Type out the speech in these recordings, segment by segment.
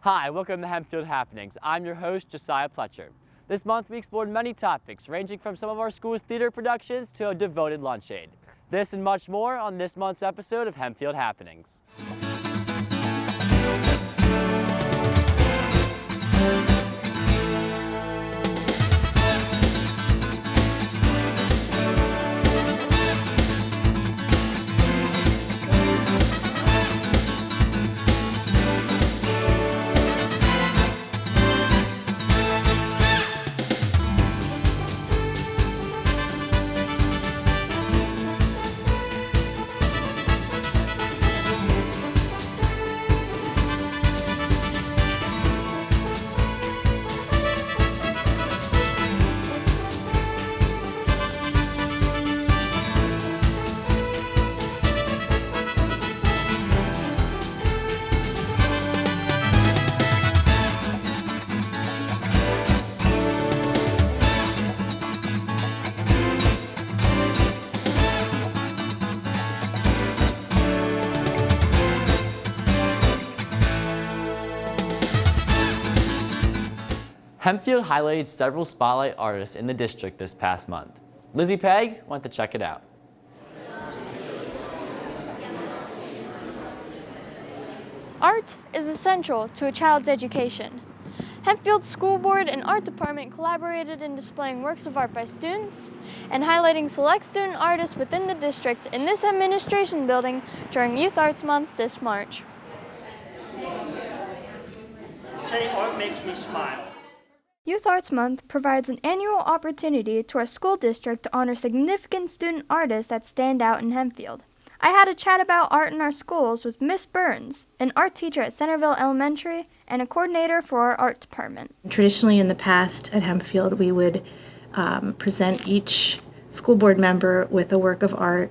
Hi, welcome to Hempfield Happenings. I'm your host, Josiah Pletcher. This month we explored many topics, ranging from some of our school's theater productions to a devoted lunch aid. This and much more on this month's episode of Hempfield Happenings. Hempfield highlighted several spotlight artists in the district this past month. Lizzie Pegg went to check it out. Art is essential to a child's education. Hempfield School Board and Art Department collaborated in displaying works of art by students and highlighting select student artists within the district in this administration building during Youth Arts Month this March. Say art makes me smile. Youth Arts Month provides an annual opportunity to our school district to honor significant student artists that stand out in Hempfield. I had a chat about art in our schools with Miss Burns, an art teacher at Centerville Elementary and a coordinator for our art department. Traditionally in the past at Hempfield, we would present each school board member with a work of art,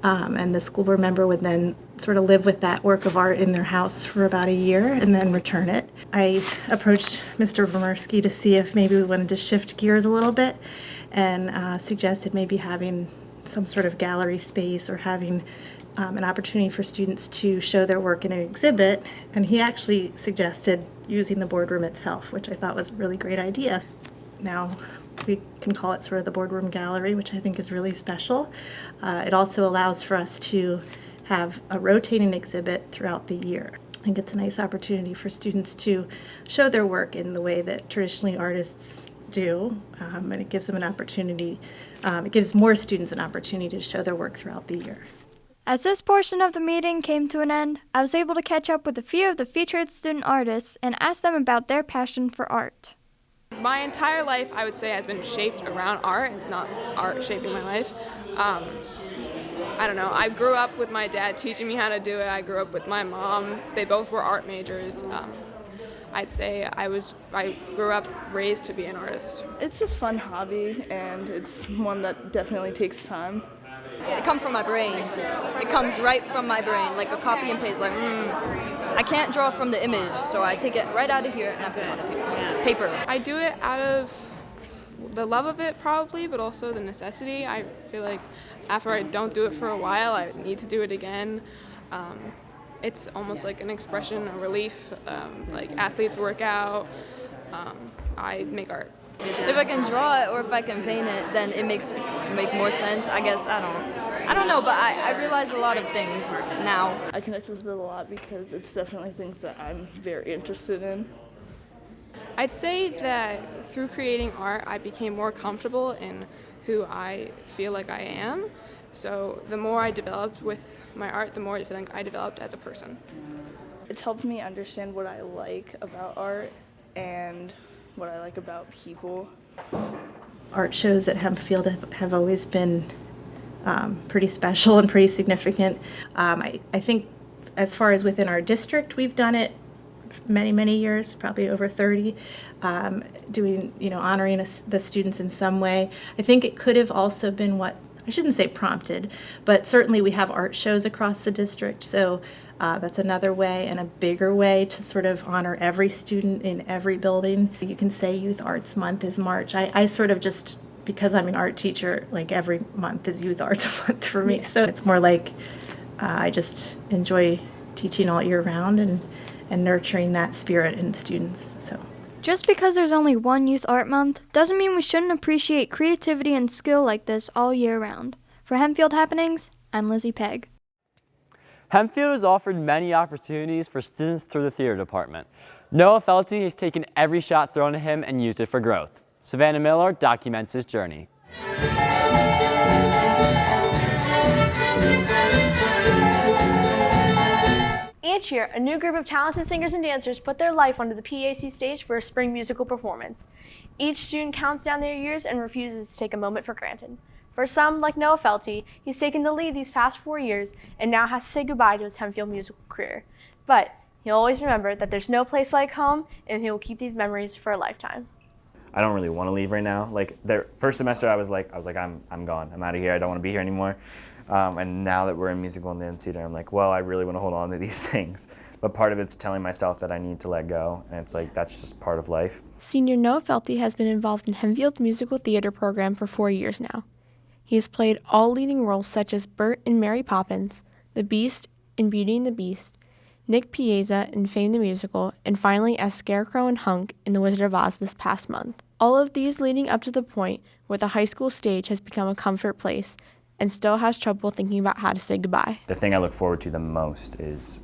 and the school board member would then sort of live with that work of art in their house for about a year and then return it. I approached Mr. Vomersky to see if maybe we wanted to shift gears a little bit and suggested maybe having some sort of gallery space or having an opportunity for students to show their work in an exhibit. And he actually suggested using the boardroom itself, which I thought was a really great idea. Now we can call it sort of the boardroom gallery, which I think is really special. It also allows for us to have a rotating exhibit throughout the year. I think it's a nice opportunity for students to show their work in the way that traditionally artists do, and it gives them an opportunity, it gives more students an opportunity to show their work throughout the year. As this portion of the meeting came to an end, I was able to catch up with a few of the featured student artists and ask them about their passion for art. My entire life, I would say, has been shaped around art, not art shaping my life. I don't know, I grew up with my dad teaching me how to do it. I grew up with my mom. They both were art majors. I'd say I grew up raised to be an artist. It's a fun hobby, and it's one that definitely takes time. It comes from my brain. It comes right from my brain, like a copy and paste. Like, I can't draw from the image, so I take it right out of here and I put it on the paper. I do it out of the love of it, probably, but also the necessity. I feel like after I don't do it for a while, I need to do it again. It's almost like an expression, a relief. Like athletes work out. I make art. If I can draw it or if I can paint it, then it make more sense. I guess I don't know, but I realize a lot of things now. I connect with it a lot because it's definitely things that I'm very interested in. I'd say that through creating art, I became more comfortable in who I feel like I am. So the more I developed with my art, the more I feel like I developed as a person. It's helped me understand what I like about art and what I like about people. Art shows at Hempfield have always been pretty special and pretty significant. I think as far as within our district, we've done it many years, probably over 30, doing, honoring the students in some way. I think it could have also been what, I shouldn't say prompted, but certainly we have art shows across the district, so that's another way and a bigger way to sort of honor every student in every building. You can say Youth Arts Month is March. I sort of just, because I'm an art teacher, like every month is Youth Arts Month for me, so it's more like I just enjoy teaching all year round and and nurturing that spirit in students. So. Just because there's only one Youth Art Month doesn't mean we shouldn't appreciate creativity and skill like this all year round. For Hempfield Happenings, I'm Lizzie Pegg. Hempfield has offered many opportunities for students through the theater department. Noah Felty has taken every shot thrown at him and used it for growth. Savannah Miller documents his journey. Each year, a new group of talented singers and dancers put their life onto the PAC stage for a spring musical performance. Each student counts down their years and refuses to take a moment for granted. For some, like Noah Felty, he's taken the lead these past 4 years and now has to say goodbye to his Hempfield musical career. But he'll always remember that there's no place like home, and he will keep these memories for a lifetime. I don't really want to leave right now. Like the first semester, I was like, I'm gone. I'm out of here. I don't want to be here anymore. And now that we're in musical and dance theater, I'm like, well, I really want to hold on to these things. But part of it's telling myself that I need to let go, and it's like that's just part of life. Senior Noah Felty has been involved in Hempfield's musical theater program for 4 years now. He has played all leading roles such as Bert in Mary Poppins, the Beast in Beauty and the Beast, Nick Piazza in Fame the Musical, and finally as Scarecrow and Hunk in The Wizard of Oz this past month. All of these leading up to the point where the high school stage has become a comfort place and still has trouble thinking about how to say goodbye. The thing I look forward to the most is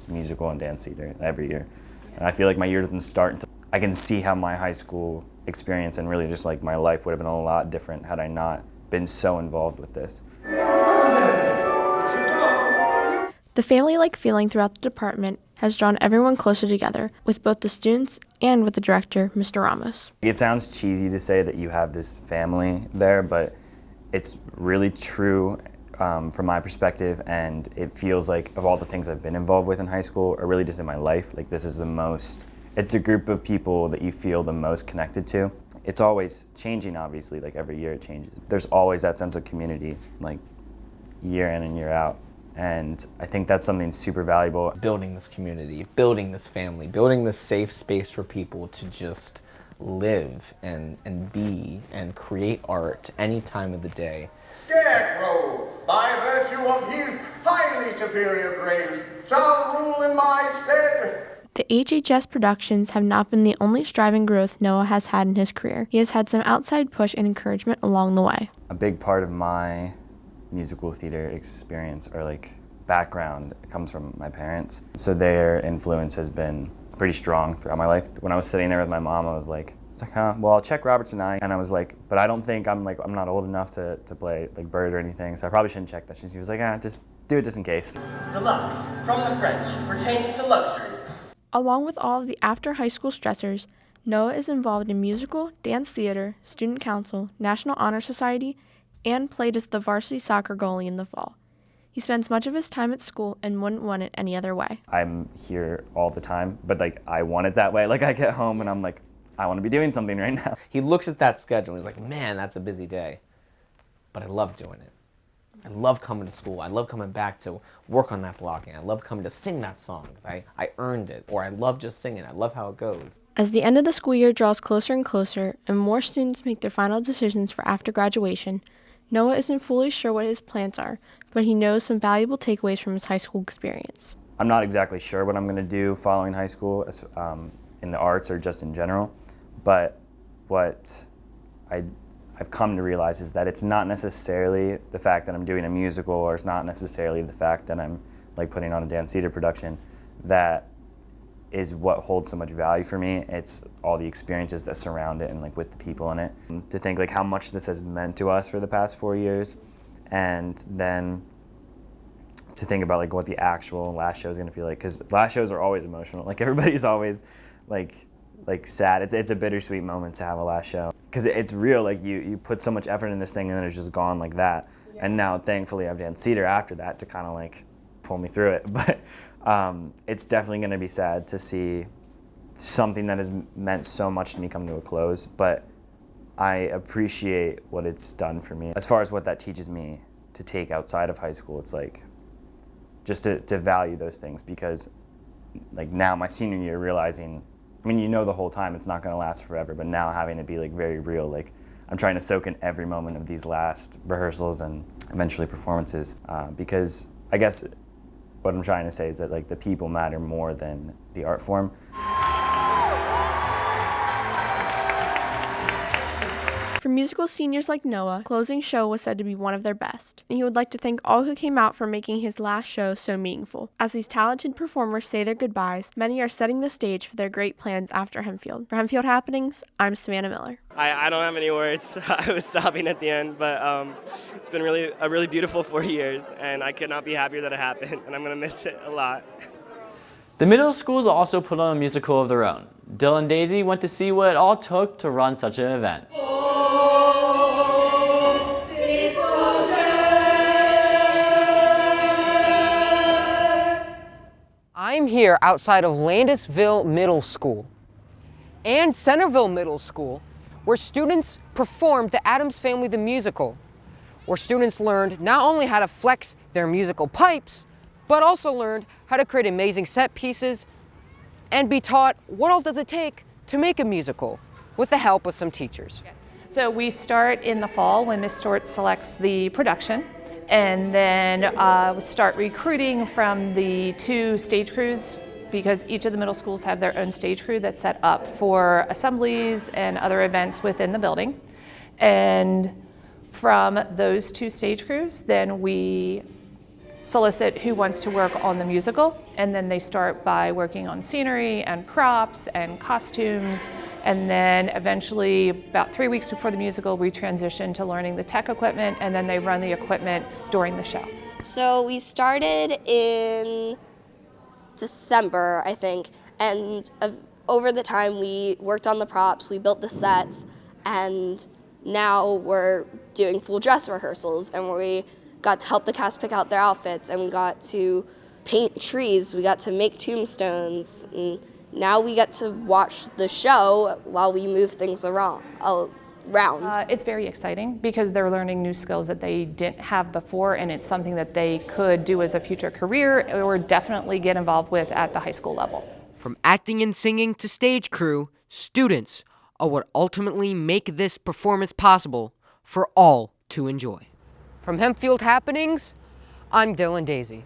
musical and dance theater every year. And I feel like my year doesn't start until I can see how my high school experience and really just like my life would have been a lot different had I not been so involved with this. The family-like feeling throughout the department has drawn everyone closer together, with both the students and with the director, Mr. Ramos. It sounds cheesy to say that you have this family there, but it's really true from my perspective, and it feels like of all the things I've been involved with in high school, or really just in my life, like this is the most, it's a group of people that you feel the most connected to. It's always changing, obviously, like every year it changes. There's always that sense of community, like year in and year out. And I think that's something super valuable. Building this community, building this family, building this safe space for people to just live and be and create art any time of the day. Scarecrow, by virtue of his highly superior brains, shall rule in my stead. The HHS productions have not been the only striving growth Noah has had in his career. He has had some outside push and encouragement along the way. A big part of my musical theater experience or like background comes from my parents. So their influence has been pretty strong throughout my life. When I was sitting there with my mom, I was like, well, I'll check Roberts and I. And I was like, but I don't think I'm not old enough to play like Bird or anything, so I probably shouldn't check that. She was like, just do it just in case. Deluxe, from the French, pertaining to luxury. Along with all of the after-high school stressors, Noah is involved in musical, dance theater, student council, National Honor Society, and played as the varsity soccer goalie in the fall. He spends much of his time at school and wouldn't want it any other way. I'm here all the time, but like I want it that way. Like I get home and I'm like, I want to be doing something right now. He looks at that schedule and he's like, man, that's a busy day. But I love doing it. I love coming to school. I love coming back to work on that blocking. I love coming to sing that song because I earned it, or I love just singing. I love how it goes. As the end of the school year draws closer and closer and more students make their final decisions for after graduation, Noah isn't fully sure what his plans are, but he knows some valuable takeaways from his high school experience. I'm not exactly sure what I'm going to do following high school in the arts or just in general, but what I've come to realize is that it's not necessarily the fact that I'm doing a musical, or it's not necessarily the fact that I'm like putting on a dance theater production that is what holds so much value for me. It's all the experiences that surround it and like with the people in it. To think like how much this has meant to us for the past 4 years, and then to think about like what the actual last show is going to feel like, because last shows are always emotional. Like everybody's always like sad. It's a bittersweet moment to have a last show, because it's real. Like you put so much effort in this thing and then it's just gone like that. Yeah. And now thankfully I've done theater after that to kind of like pull me through it. But it's definitely going to be sad to see something that has meant so much to me come to a close. But I appreciate what it's done for me. As far as what that teaches me to take outside of high school, it's like just to value those things, because like now my senior year realizing, I mean, you know the whole time it's not going to last forever, but now having it be like very real, like I'm trying to soak in every moment of these last rehearsals and eventually performances, because I guess what I'm trying to say is that like the people matter more than the art form. For musical seniors like Noah, closing show was said to be one of their best, and he would like to thank all who came out for making his last show so meaningful. As these talented performers say their goodbyes, many are setting the stage for their great plans after Hempfield. For Hempfield Happenings, I'm Savannah Miller. I don't have any words. I was sobbing at the end, but it's been a really beautiful 4 years, and I could not be happier that it happened, and I'm going to miss it a lot. The middle schools also put on a musical of their own. Dylan and Daisy went to see what it all took to run such an event. I'm here outside of Landisville Middle School and Centerville Middle School, where students performed the Addams Family the Musical, where students learned not only how to flex their musical pipes, but also learned how to create amazing set pieces and be taught what all does it take to make a musical with the help of some teachers. So we start in the fall when Ms. Stewart selects the production, and then we start recruiting from the 2 stage crews, because each of the middle schools have their own stage crew that's set up for assemblies and other events within the building. And from those 2 stage crews, then we solicit who wants to work on the musical, and then they start by working on scenery and props and costumes, and then eventually about 3 weeks before the musical we transition to learning the tech equipment, and then they run the equipment during the show. So we started in December, I think, and over the time we worked on the props, we built the sets, and now we're doing full dress rehearsals, and we got to help the cast pick out their outfits, and we got to paint trees, we got to make tombstones, and now we get to watch the show while we move things around. It's very exciting because they're learning new skills that they didn't have before, and it's something that they could do as a future career or definitely get involved with at the high school level. From acting and singing to stage crew, students are what ultimately make this performance possible for all to enjoy. From Hempfield Happenings, I'm Dylan Daisy.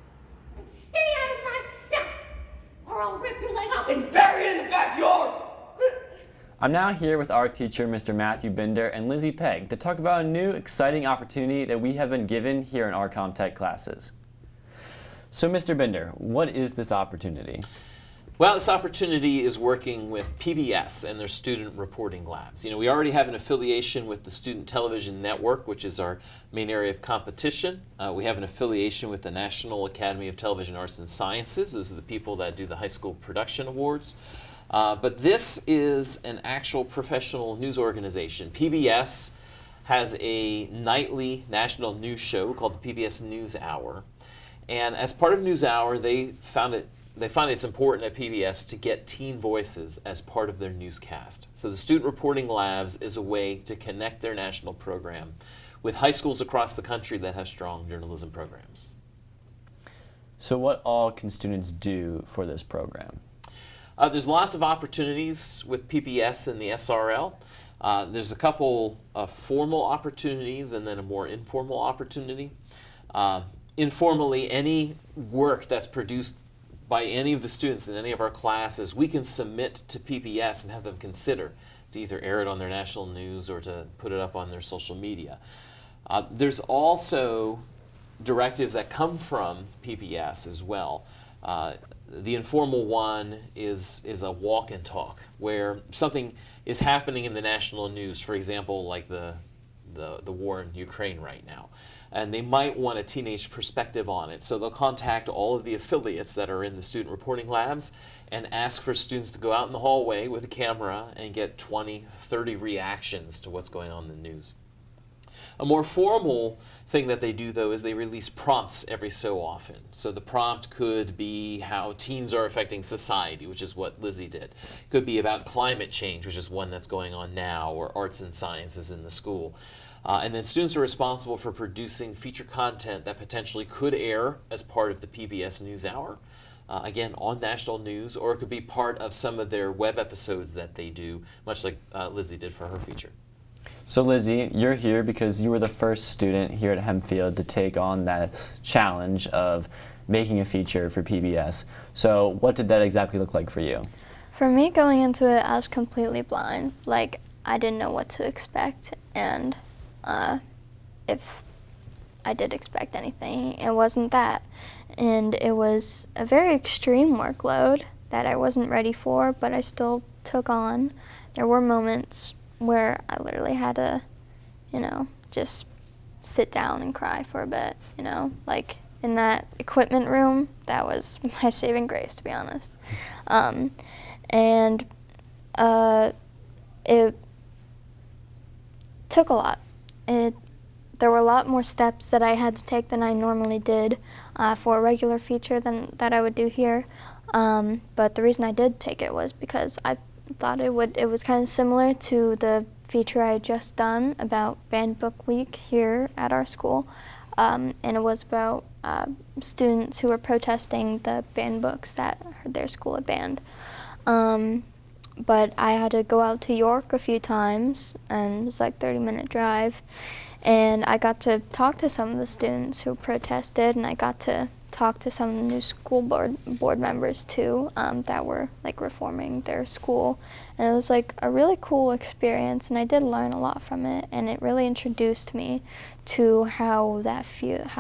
Stay out of my step, or I'll rip your leg off and bury it in the backyard! I'm now here with art teacher Mr. Matthew Binder and Lizzie Pegg to talk about a new exciting opportunity that we have been given here in our Comtech classes. So Mr. Binder, what is this opportunity? Well, this opportunity is working with PBS and their student reporting labs. You know, we already have an affiliation with the Student Television Network, which is our main area of competition. We have an affiliation with the National Academy of Television Arts and Sciences. Those are the people that do the high school production awards. But this is an actual professional news organization. PBS has a nightly national news show called the PBS News Hour. And as part of News Hour, they find it's important at PBS to get teen voices as part of their newscast. So the Student Reporting Labs is a way to connect their national program with high schools across the country that have strong journalism programs. So what all can students do for this program? There's lots of opportunities with PBS and the SRL. There's a couple of formal opportunities and then a more informal opportunity. Informally, any work that's produced by any of the students in any of our classes, we can submit to PBS and have them consider to either air it on their national news or to put it up on their social media. There's also directives that come from PBS as well. The informal one is a walk and talk, where something is happening in the national news, for example, like the war in Ukraine right now. And they might want a teenage perspective on it. So they'll contact all of the affiliates that are in the student reporting labs and ask for students to go out in the hallway with a camera and get 20, 30 reactions to what's going on in the news. A more formal thing that they do, though, is they release prompts every so often. So the prompt could be how teens are affecting society, which is what Lizzie did. It could be about climate change, which is one that's going on now, or arts and sciences in the school. And then students are responsible for producing feature content that potentially could air as part of the PBS NewsHour, again, on national news, or it could be part of some of their web episodes that they do, much like Lizzie did for her feature. So Lizzie, you're here because you were the first student here at Hempfield to take on this challenge of making a feature for PBS. So what did that exactly look like for you? For me, going into it, I was completely blind. Like, I didn't know what to expect, and if I did expect anything, it wasn't that. And it was a very extreme workload that I wasn't ready for, but I still took on. There were moments where I literally had to, just sit down and cry for a bit, like in that equipment room. That was my saving grace, to be honest. And it took a lot. There were a lot more steps that I had to take than I normally did for a regular feature that I would do here. But the reason I did take it was because I thought it was kind of similar to the feature I had just done about Band Book Week here at our school. And it was about students who were protesting the banned books that their school had banned. But I had to go out to York a few times, and it was like a 30-minute drive. And I got to talk to some of the students who protested, and I got to talk to some of the new school board members too, that were like reforming their school. And it was like a really cool experience, and I did learn a lot from it, and it really introduced me to how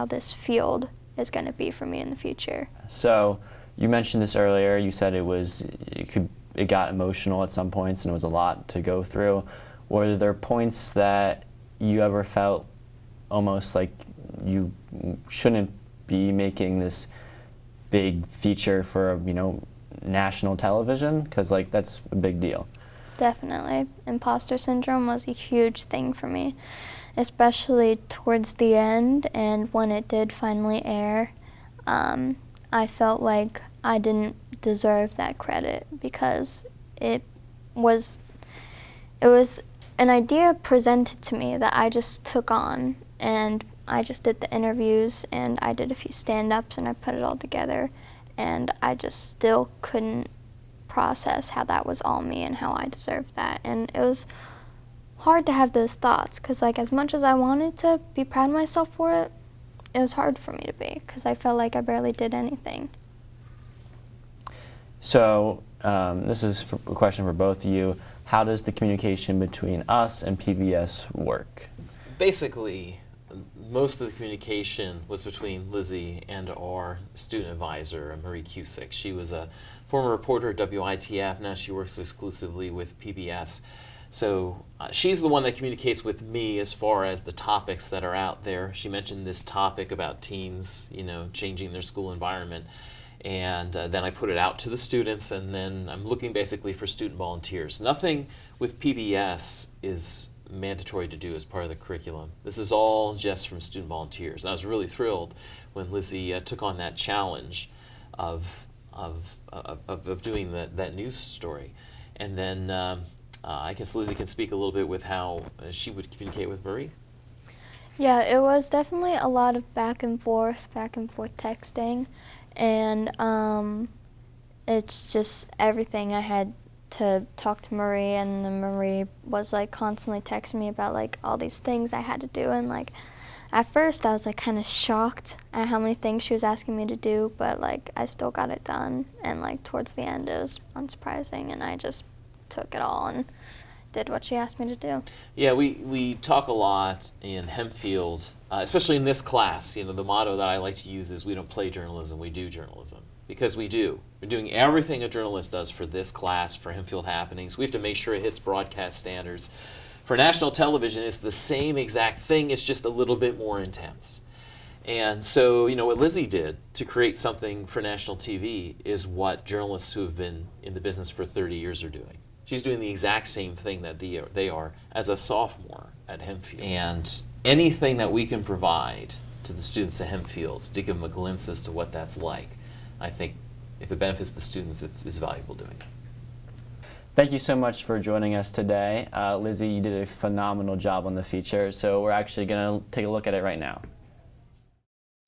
this field is going to be for me in the future. So you mentioned this earlier. You said it got emotional at some points, and it was a lot to go through. Were there points that you ever felt almost like you shouldn't be making this big feature for national television? Because that's a big deal. Definitely. Imposter syndrome was a huge thing for me, especially towards the end, and when it did finally air. I felt like I didn't deserve that credit because it was an idea presented to me that I just took on, and I just did the interviews, and I did a few stand-ups, and I put it all together, and I just still couldn't process how that was all me and how I deserved that. And it was hard to have those thoughts, because as much as I wanted to be proud of myself for it, it was hard for me to be, because I felt like I barely did anything. So this is a question for both of you. How does the communication between us and PBS work? Basically, most of the communication was between Lizzie and our student advisor, Marie Cusick. She was a former reporter at WITF. Now she works exclusively with PBS. So she's the one that communicates with me as far as the topics that are out there. She mentioned this topic about teens, changing their school environment. And then I put it out to the students, and then I'm looking basically for student volunteers. Nothing with PBS is mandatory to do as part of the curriculum. This is all just from student volunteers. And I was really thrilled when Lizzie took on that challenge of doing that news story. And then I guess Lizzie can speak a little bit with how she would communicate with Marie. Yeah, it was definitely a lot of back and forth texting. And it's just everything. I had to talk to Marie, and then Marie was constantly texting me about all these things I had to do. And at first I was kind of shocked at how many things she was asking me to do, but I still got it done. And towards the end it was unsurprising, and I just took it all and did what she asked me to do. Yeah, we talk a lot in Hempfield, especially in this class. The motto that I like to use is we don't play journalism, we do journalism. Because we do. We're doing everything a journalist does for this class, for Hempfield Happenings. We have to make sure it hits broadcast standards. For national television, it's the same exact thing, it's just a little bit more intense. And so, what Lizzie did to create something for national TV is what journalists who have been in the business for 30 years are doing. She's doing the exact same thing that they are as a sophomore at Hempfield. And anything that we can provide to the students at Hempfield to give them a glimpse as to what that's like, I think if it benefits the students, it's valuable doing it. Thank you so much for joining us today. Lizzie, you did a phenomenal job on the feature, so we're actually going to take a look at it right now.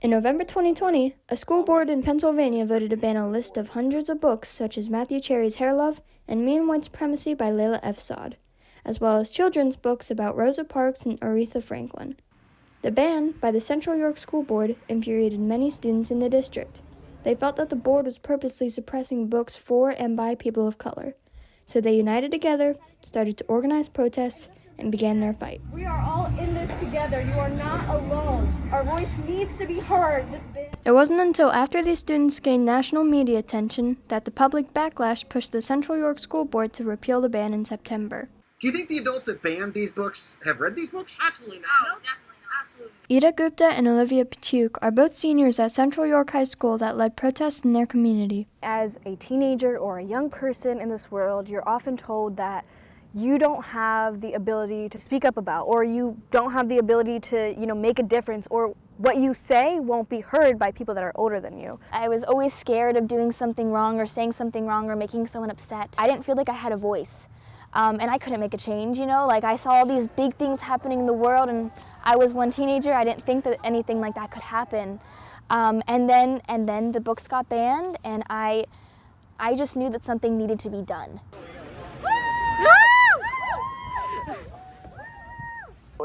In November 2020, a school board in Pennsylvania voted to ban a list of hundreds of books such as Matthew Cherry's Hair Love and Me and White Supremacy by Layla F. Saad, as well as children's books about Rosa Parks and Aretha Franklin. The ban by the Central York School Board infuriated many students in the district, They felt that the board was purposely suppressing books for and by people of color. So they united together, started to organize protests, and began their fight. We are all in this together. You are not alone. Our voice needs to be heard. It wasn't until after these students gained national media attention that the public backlash pushed the Central York School Board to repeal the ban in September. Do you think the adults that banned these books have read these books? Absolutely not. No, definitely not. Absolutely. Ida Gupta and Olivia Patuk are both seniors at Central York High School that led protests in their community. As a teenager or a young person in this world, you're often told that you don't have the ability to speak up about, or you don't have the ability to, make a difference, or what you say won't be heard by people that are older than you. I was always scared of doing something wrong or saying something wrong or making someone upset. I didn't feel like I had a voice. And I couldn't make a change, like I saw all these big things happening in the world, and I was one teenager. I didn't think that anything like that could happen. And then the books got banned, and I just knew that something needed to be done.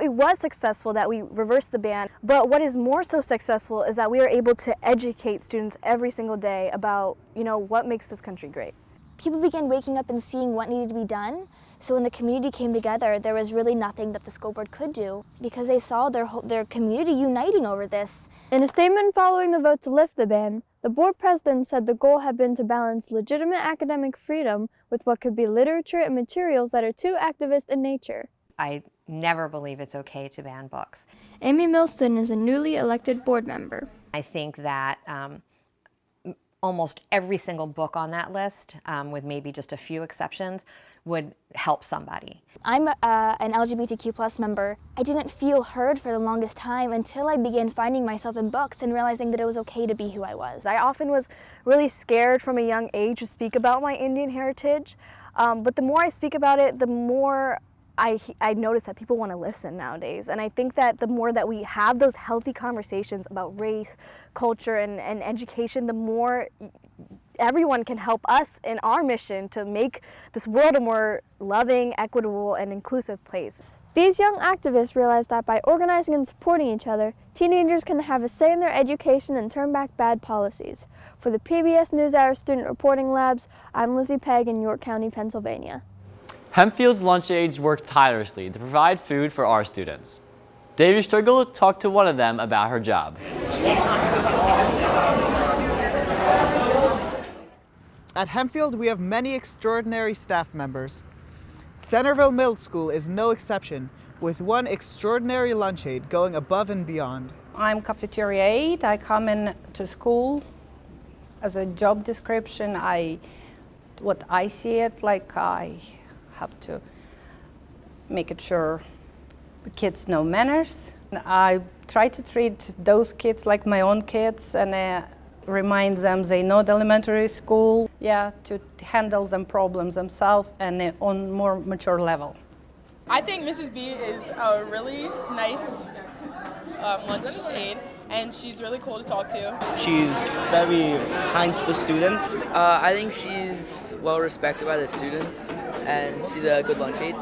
It was successful that we reversed the ban, but what is more so successful is that we are able to educate students every single day about, what makes this country great. People began waking up and seeing what needed to be done. So when the community came together, there was really nothing that the school board could do because they saw their community uniting over this. In a statement following the vote to lift the ban, the board president said the goal had been to balance legitimate academic freedom with what could be literature and materials that are too activist in nature. I never believe it's okay to ban books. Amy Milston is a newly elected board member. I think that almost every single book on that list, with maybe just a few exceptions, would help somebody. I'm an LGBTQ+ member. I didn't feel heard for the longest time until I began finding myself in books and realizing that it was okay to be who I was. I often was really scared from a young age to speak about my Indian heritage, but the more I speak about it, the more I notice that people want to listen nowadays. And I think that the more that we have those healthy conversations about race, culture, and education, the more everyone can help us in our mission to make this world a more loving, equitable, and inclusive place. These young activists realized that by organizing and supporting each other, teenagers can have a say in their education and turn back bad policies. For the PBS NewsHour Student Reporting Labs, I'm Lizzie Pegg in York County, Pennsylvania. Hempfield's lunch aides work tirelessly to provide food for our students. Davy Striegel talked to one of them about her job. At Hempfield, we have many extraordinary staff members. Centerville Middle School is no exception, with one extraordinary lunch aide going above and beyond. I'm cafeteria aide. I come in to school as a job description. What I see it like, I have to make it sure the kids know manners. I try to treat those kids like my own kids and remind them they know the elementary school, to handle them problems themselves and on more mature level. I think Mrs. B is a really nice lunch aide, and she's really cool to talk to. She's very kind to the students. I think she's well respected by the students, and she's a good lunch aide.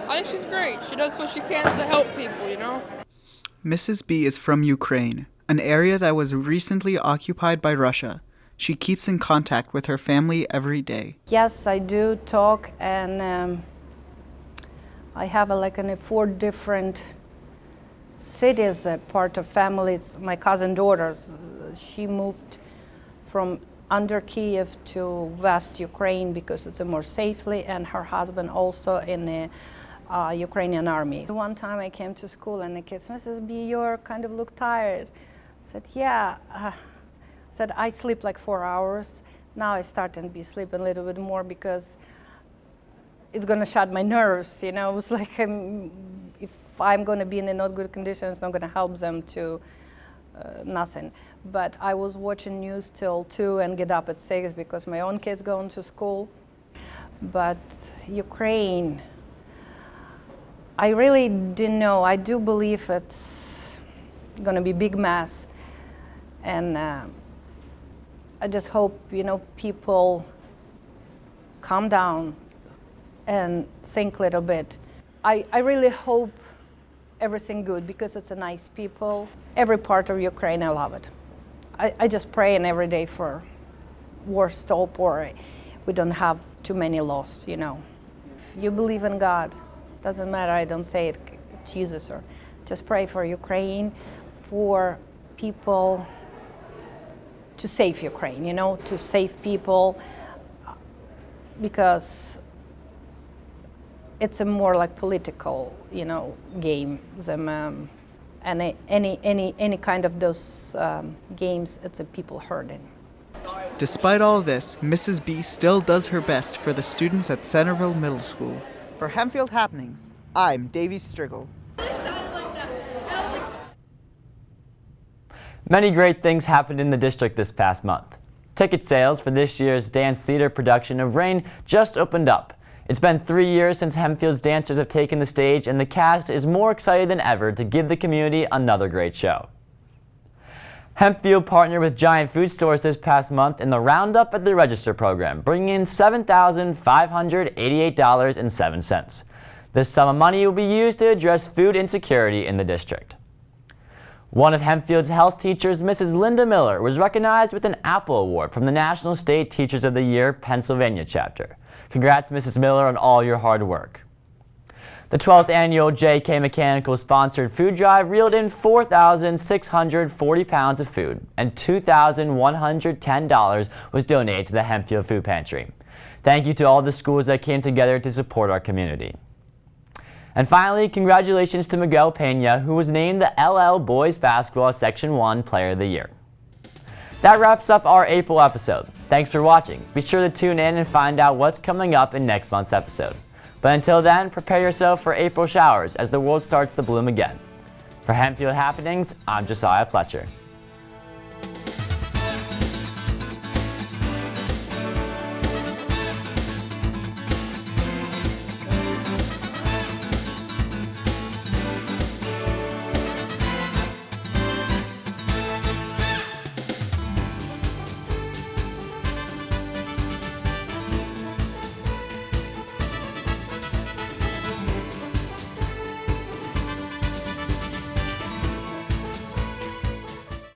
I think she's great. She does what she can to help people, Mrs. B is from Ukraine, an area that was recently occupied by Russia. She keeps in contact with her family every day. Yes, I do talk, and I have 4 different cities, part of families. My cousin daughters, she moved from under Kiev to West Ukraine because it's more safely, and her husband also in the Ukrainian army. One time I came to school and the kids, Mrs. B, you kind of look tired. I said, yeah. Said, I sleep 4 hours. Now I start to be sleeping a little bit more because it's going to shut my nerves, It was like if I'm going to be in a not good condition, it's not going to help them to nothing. But I was watching news till 2 and get up at 6 because my own kids going to school. But Ukraine, I really didn't know. I do believe it's going to be a big mess. And I just hope, people calm down and think a little bit. I really hope everything good because it's a nice people. Every part of Ukraine, I love it. I just pray and every day for war stop or we don't have too many lost, you know. If you believe in God, doesn't matter, I don't say it, Jesus, or just pray for Ukraine, for people to save Ukraine, you know, to save people, because it's a more like political, you know, game than any kind of those games. It's a people hurting. Despite all this, Mrs. B still does her best for the students at Centerville Middle School. For Hempfield Happenings, I'm Davey Striggle. Many great things happened in the district this past month. Ticket sales for this year's dance theater production of Rain just opened up. It's been 3 years since Hempfield's dancers have taken the stage, and the cast is more excited than ever to give the community another great show. Hempfield partnered with Giant Food Stores this past month in the Roundup at the Register program, bringing in $7,588.07. This sum of money will be used to address food insecurity in the district. One of Hempfield's health teachers, Mrs. Linda Miller, was recognized with an Apple Award from the National State Teachers of the Year Pennsylvania chapter. Congrats, Mrs. Miller, on all your hard work. The 12th annual J.K. Mechanical sponsored food drive reeled in 4,640 pounds of food, and $2,110 was donated to the Hempfield Food Pantry. Thank you to all the schools that came together to support our community. And finally, congratulations to Miguel Pena, who was named the LL Boys Basketball Section 1 Player of the Year. That wraps up our April episode. Thanks for watching. Be sure to tune in and find out what's coming up in next month's episode. But until then, prepare yourself for April showers as the world starts to bloom again. For Hempfield Happenings, I'm Josiah Pletcher.